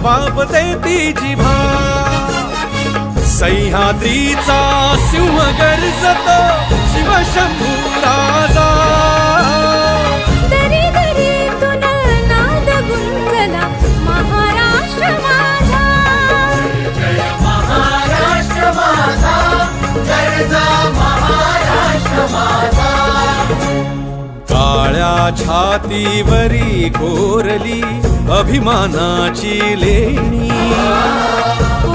वापते ती जिभा सह्याद्रीचा सिंह गर्जतो शिवशंभू राजा दरी दरीतून नाद गुंजला महाराष्ट्र माझा जय महाराष्ट्र माझा गर्जा महाराष्ट्र माझा काळ्या छातीवरी कोरली अभिमानाची लेणी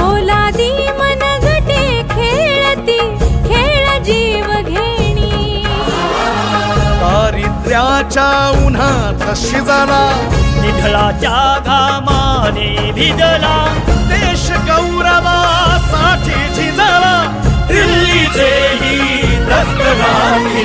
ओलादी मनगटे खेळती खेळ जीव घेणी दारिद्र्याच्या उन्हात शिजला निढळाच्या घामाने भिजला देश गौरवासाठी झिजला दिल्लीचे ही दस्तगाठी